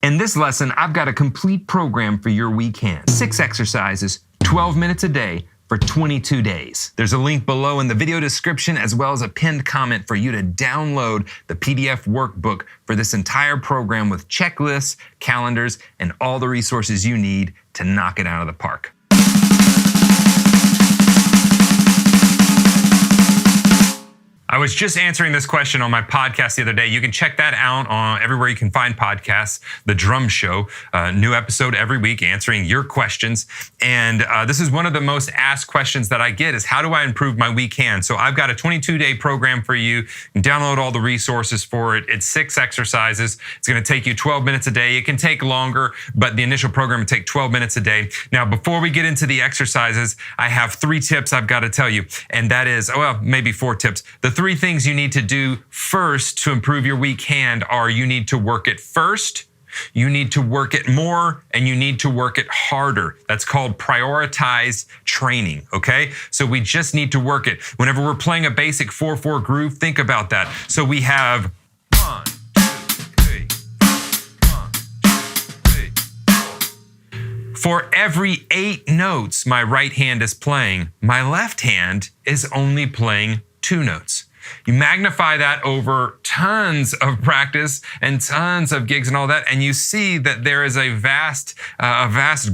In this lesson, I've got a complete program for your weak hand. 6 exercises, 12 minutes a day for 22 days. There's a link below in the video description as well as a pinned comment for you to download the PDF workbook for this entire program with checklists, calendars, and all the resources you need to knock it out of the park. I was just answering this question on my podcast the other day. You can check that out on everywhere you can find podcasts. The Drum Show, new episode every week answering your questions. And this is one of the most asked questions that I get is how do I improve my weak hand? So I've got a 22-day program for you. You can download all the resources for it. It's 6 exercises. It's going to take you 12 minutes a day. It can take longer, but the initial program will take 12 minutes a day. Now, before we get into the exercises, I have 3 tips I've got to tell you. And that is, well, maybe 4 tips. The 3 things you need to do first to improve your weak hand are you need to work it first, you need to work it more, and you need to work it harder. That's called prioritized training, okay? So we just need to work it. Whenever we're playing a basic 4/4 groove, think about that. So we have 1, 2, 3, 1, 2, 3, 4. For every 8 notes my right hand is playing, my left hand is only playing 2 notes. You magnify that over tons of practice and tons of gigs and all that, and you see that there is a vast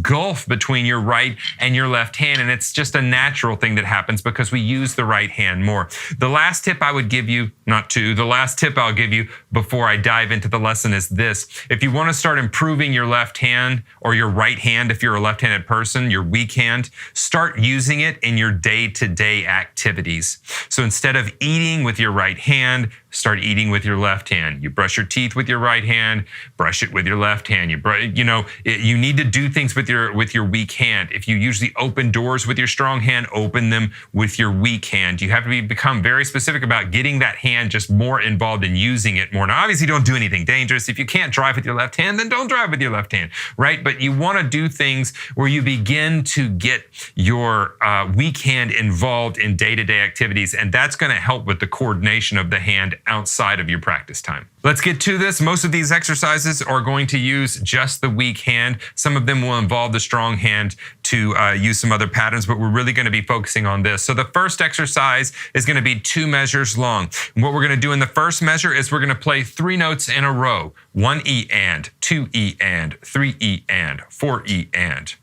gulf between your right and your left hand, and it's just a natural thing that happens because we use the right hand more. The last tip I would give you, the last tip I'll give you before I dive into the lesson is this. If you want to start improving your left hand or your right hand, if you're a left-handed person, your weak hand, start using it in your day-to-day activities. So instead of eating with your right hand, start eating with your left hand. You brush your teeth with your right hand, brush it with your left hand. You need to do things with your weak hand. If you usually open doors with your strong hand, open them with your weak hand. You have to become very specific about getting that hand just more involved in using it more. Now, obviously, don't do anything dangerous. If you can't drive with your left hand, then don't drive with your left hand, right? But you want to do things where you begin to get your weak hand involved in day-to-day activities, and that's going to help with the coordination of the hand outside of your practice time. Let's get to this. Most of these exercises are going to use just the weak hand. Some of them will involve the strong hand to use some other patterns, but we're really going to be focusing on this. So the first exercise is going to be 2 measures long. And what we're going to do in the first measure is we're going to play 3 notes in a row. 1 E and, 2 E and, 3 E and, 4 E and.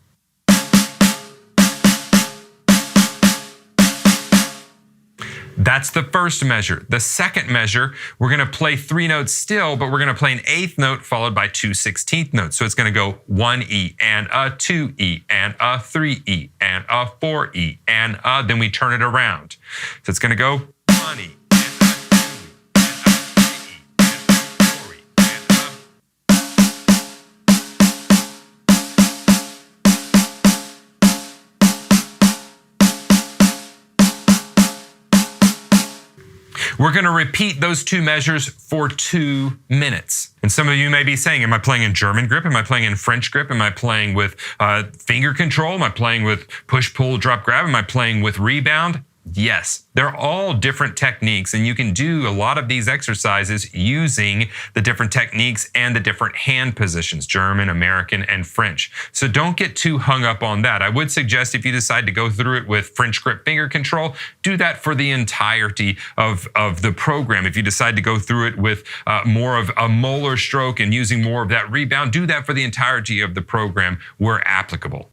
That's the first measure. The second measure, we're going to play 3 notes still, but we're going to play an 8th note followed by 2 16th notes. So it's going to go 1 E and a 2 E and a 3 E and a 4 E and a, then we turn it around. So it's going to go 1 E. We're going to repeat those 2 measures for 2 minutes. And some of you may be saying, am I playing in German grip? Am I playing in French grip? Am I playing with finger control? Am I playing with push, pull, drop, grab? Am I playing with rebound? Yes, they're all different techniques, and you can do a lot of these exercises using the different techniques and the different hand positions, German, American, and French. So don't get too hung up on that. I would suggest if you decide to go through it with French grip finger control, do that for the entirety of the program. If you decide to go through it with more of a molar stroke and using more of that rebound, do that for the entirety of the program where applicable.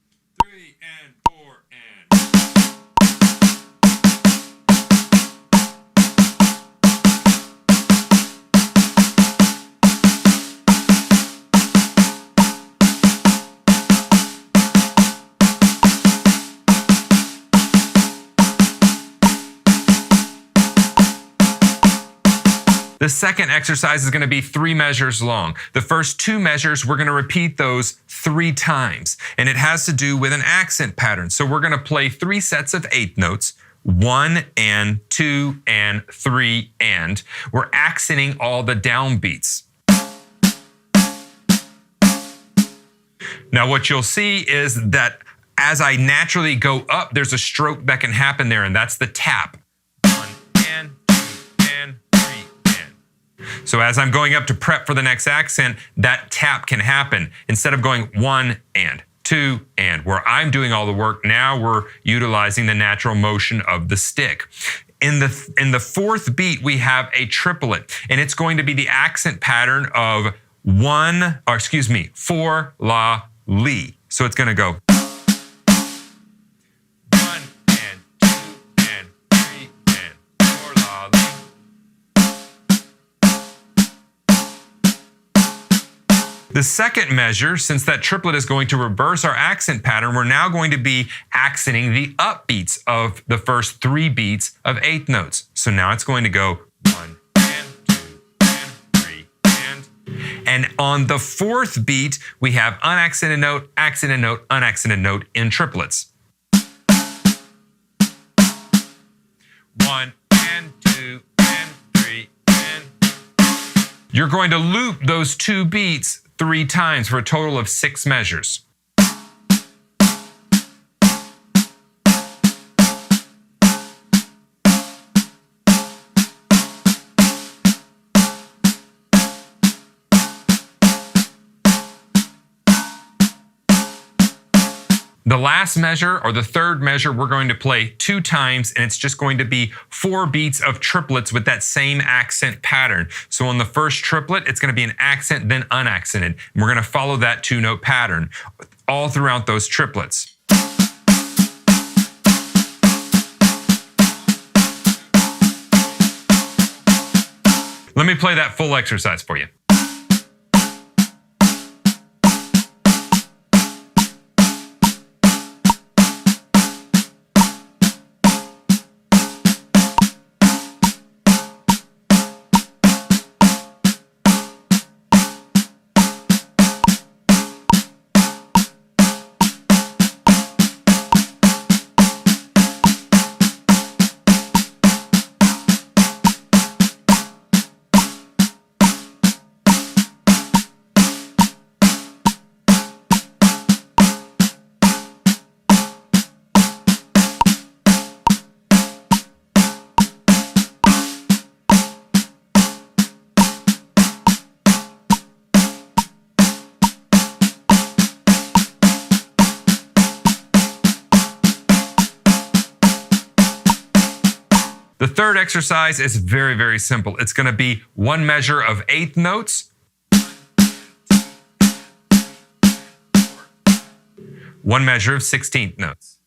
The second exercise is going to be 3 measures long. The first 2 measures, we're going to repeat those 3 times, and it has to do with an accent pattern. So we're going to play 3 sets of 8 notes, 1 and 2 and 3 and. We're accenting all the downbeats. Now what you'll see is that as I naturally go up, there's a stroke that can happen there, and that's the tap. 1 and 2 and 3 and. So as I'm going up to prep for the next accent, that tap can happen. Instead of going 1 and 2 and, where I'm doing all the work, now we're utilizing the natural motion of the stick. In the fourth beat, we have a triplet, and it's going to be the accent pattern of 4 la li. So it's going to go 1 and 2 and 3 and 4 la li. The second measure, since that triplet is going to reverse our accent pattern, we're now going to be accenting the upbeats of the first 3 beats of eighth notes. So now it's going to go 1 and 2 and 3 and on the fourth beat, we have unaccented note, unaccented note in triplets. 1 and 2 and 3 and. You're going to loop those 2 beats 3 times for a total of 6 measures. The last measure, or the third measure, we're going to play 2 times, and it's just going to be 4 beats of triplets with that same accent pattern. So on the first triplet, it's going to be an accent, then unaccented. And we're going to follow that 2-note pattern all throughout those triplets. Let me play that full exercise for you. The third exercise is very, very simple. It's going to be 1 measure of eighth notes, 1 measure of 16th notes.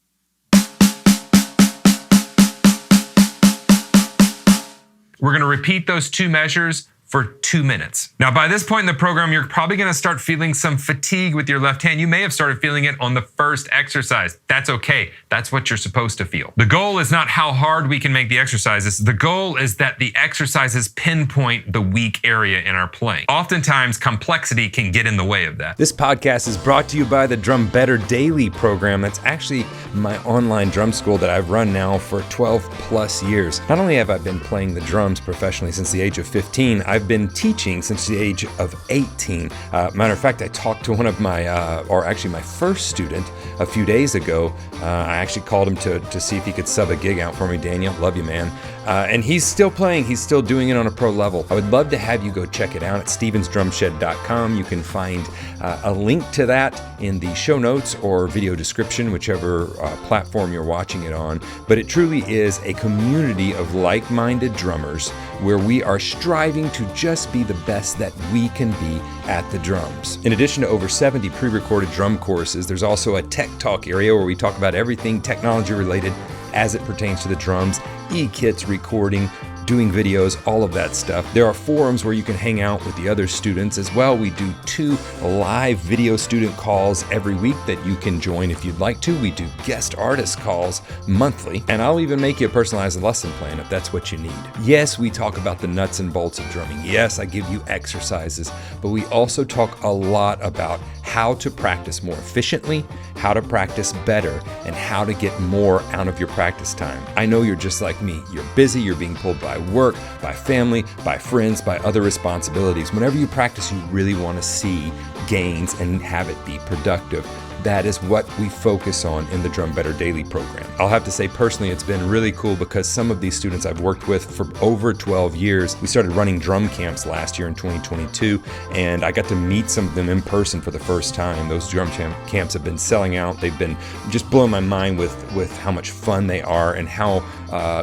We're going to repeat those 2 measures for 2 minutes. Now, by this point in the program, you're probably going to start feeling some fatigue with your left hand. You may have started feeling it on the first exercise. That's okay. That's what you're supposed to feel. The goal is not how hard we can make the exercises. The goal is that the exercises pinpoint the weak area in our playing. Oftentimes, complexity can get in the way of that. This podcast is brought to you by the Drum Better Daily program. That's actually my online drum school that I've run now for 12 plus years. Not only have I been playing the drums professionally since the age of 15, I've been teaching since the age of 18. Matter of fact, I talked to one of my, my first student a few days ago. I actually called him to see if he could sub a gig out for me. Daniel, love you, man. And he's still playing. He's still doing it on a pro level. I would love to have you go check it out at stevensdrumshed.com. You can find a link to that in the show notes or video description, whichever platform you're watching it on. But it truly is a community of like-minded drummers where we are striving to just be the best that we can be at the drums. In addition to over 70 pre-recorded drum courses, there's also a tech talk area where we talk about everything technology related as it pertains to the drums, e-kits, recording, doing videos, all of that stuff. There are forums where you can hang out with the other students as well. We do 2 live video student calls every week that you can join if you'd like to. We do guest artist calls monthly, and I'll even make you a personalized lesson plan if that's what you need. Yes, we talk about the nuts and bolts of drumming. Yes, I give you exercises, but we also talk a lot about how to practice more efficiently, how to practice better, and how to get more out of your practice time. I know you're just like me. You're busy, you're being pulled by work, by family, by friends, by other responsibilities. Whenever you practice, you really want to see gains and have it be productive. that is what we focus on in the Drum Better Daily program. I'll have to say personally, it's been really cool because some of these students I've worked with for over 12 years, we started running drum camps last year in 2022, and I got to meet some of them in person for the first time. Those drum camps have been selling out. They've been just blowing my mind with how much fun they are and how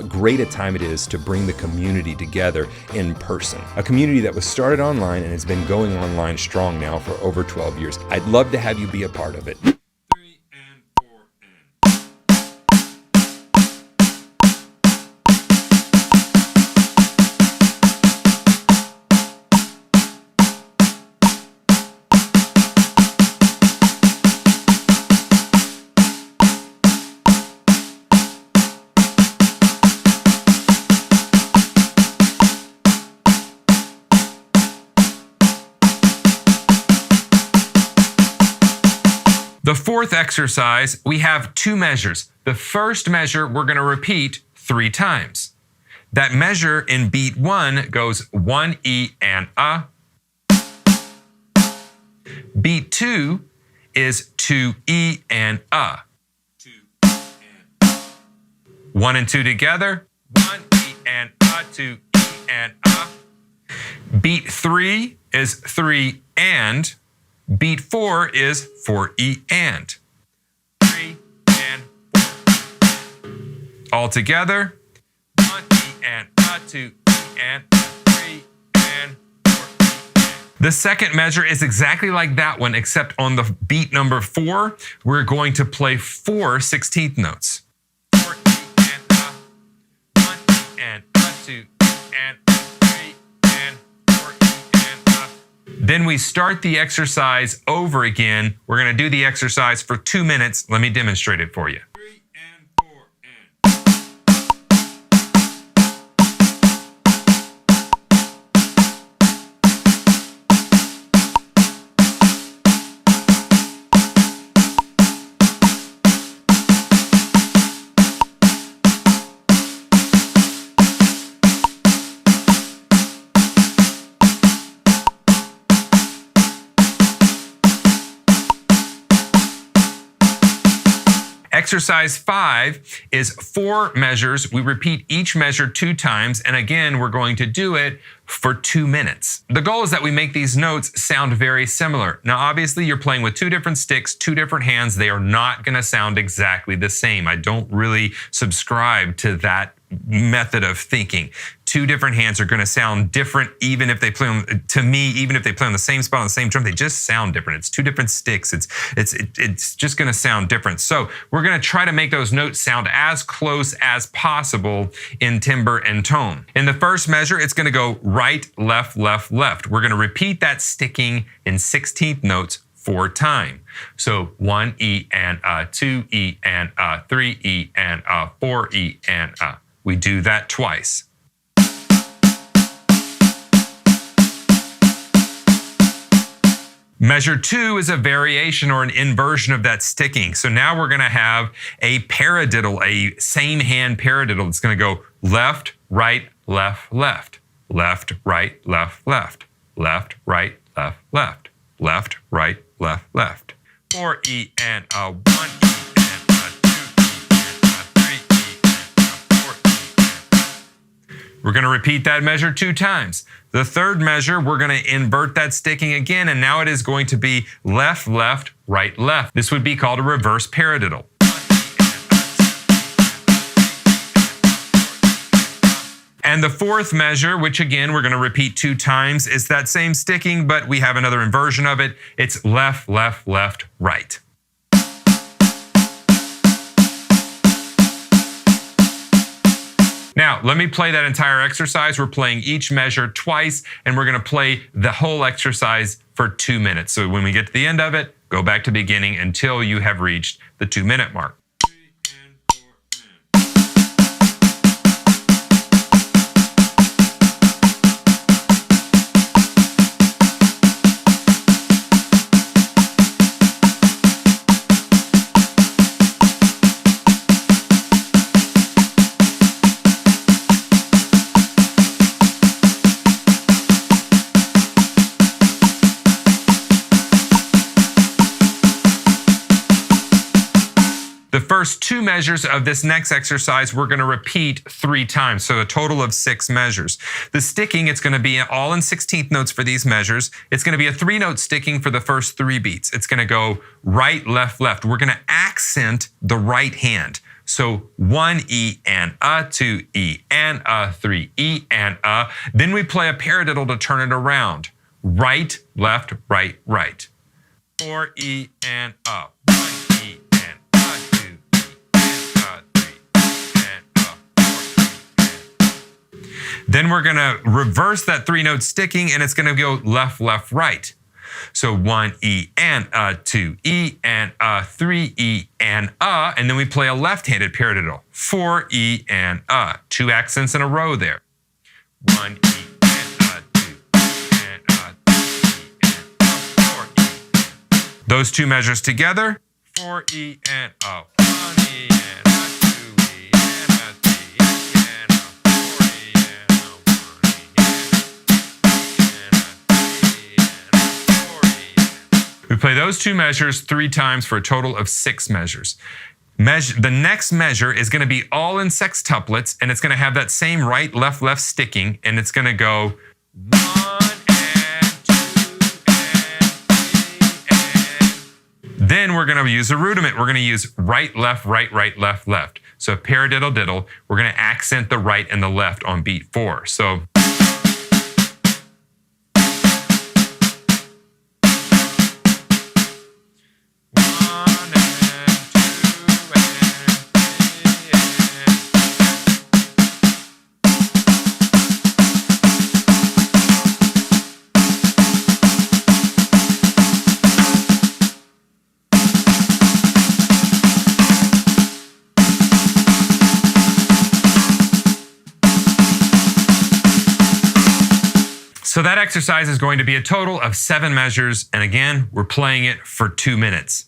great a time it is to bring the community together in person. A community that was started online and has been going online strong now for over 12 years. I'd love to have you be a part of it. 3 and 4 and. The fourth exercise, we have 2 measures. The first measure we're going to repeat 3 times. That measure in beat 1 goes 1 E and A. Beat 2 is 2 E and A. 2 and 1 and 2 together. 1 E and A, 2 E and A. Beat 3 is 3 and. Beat 4 is 4 E and. 3 and 4. All together. 1 E and A, 2 E and A, 3 and 4 E and. The second measure is exactly like that one, except on the beat number 4, we're going to play 4 16th notes. 4 E and A, 1 E and A, 2 E and A, 3 and 4 E and A. Then we start the exercise over again. We're going to do the exercise for 2 minutes. Let me demonstrate it for you. 3 and 4 and. Exercise 5 is 4 measures. We repeat each measure 2 times, and again, we're going to do it for 2 minutes. The goal is that we make these notes sound very similar. Now, obviously, you're playing with 2 different sticks, 2 different hands. They are not going to sound exactly the same. I don't really subscribe to that method of thinking. 2 different hands are going to sound different, even if they play on, to me, even if they play on the same spot on the same drum, they just sound different. It's 2 different sticks. It's just going to sound different. So we're going to try to make those notes sound as close as possible in timbre and tone. In the first measure, it's going to go right, left, left, left. We're going to repeat that sticking in 16th notes 4 times. So 1 E and A, 2 E and A, 3 E and A, 4 E and A. We do that twice. Measure 2 is a variation or an inversion of that sticking. So now we're going to have a paradiddle, a same hand paradiddle. It's going to go left, right, left, left, left, right, left, left, left, right, left, left, left, right, left, left. 4 E and A, 1 E and A, 2 E and A, 3 E and A, 4 E and A. We're going to repeat that measure 2 times. The third measure, we're going to invert that sticking again, and now it is going to be left, left, right, left. This would be called a reverse paradiddle. And the fourth measure, which again we're going to repeat 2 times, is that same sticking, but we have another inversion of it. It's left, left, left, right. Now, let me play that entire exercise. We're playing each measure twice, and we're going to play the whole exercise for 2 minutes. So when we get to the end of it, go back to the beginning until you have reached the 2-minute mark. The first 2 measures of this next exercise, we're going to repeat 3 times. So a total of 6 measures. The sticking, it's going to be all in 16th notes for these measures. It's going to be a 3-note sticking for the first 3 beats. It's going to go right, left, left. We're going to accent the right hand. So 1 E and a, 2 E and a, 3 E and a. Then we play a paradiddle to turn it around. Right, left, right, right. 4 E and a. 1 E and a, 2 E and a, 3 E and a, 4 E and a. Then we're going to reverse that 3-note sticking, and it's going to go left, left, right. So 1 E and a, 2 E and a, 3 E and a, and then we play a left-handed paradiddle. 4 E and a. 2 accents in a row there. 1 E and a, 2 E and a, 3 E and a, 4 E. Those 2 measures together. 4 E and a, 1 E and a, 2 E and a, 3 E and a, 4 E and a, 1 E and a, 4 E. We play those 2 measures 3 times for a total of 6 measures. The next measure is going to be all in sextuplets, and it's going to have that same right, left, left sticking, and it's going to go 1 and 2 and 3 and. Then we're going to use a rudiment. We're going to use right, left, right, right, left, left. So paradiddle diddle, we're going to accent the right and the left on beat 4. So. So that exercise is going to be a total of 7 measures, and again, we're playing it for 2 minutes.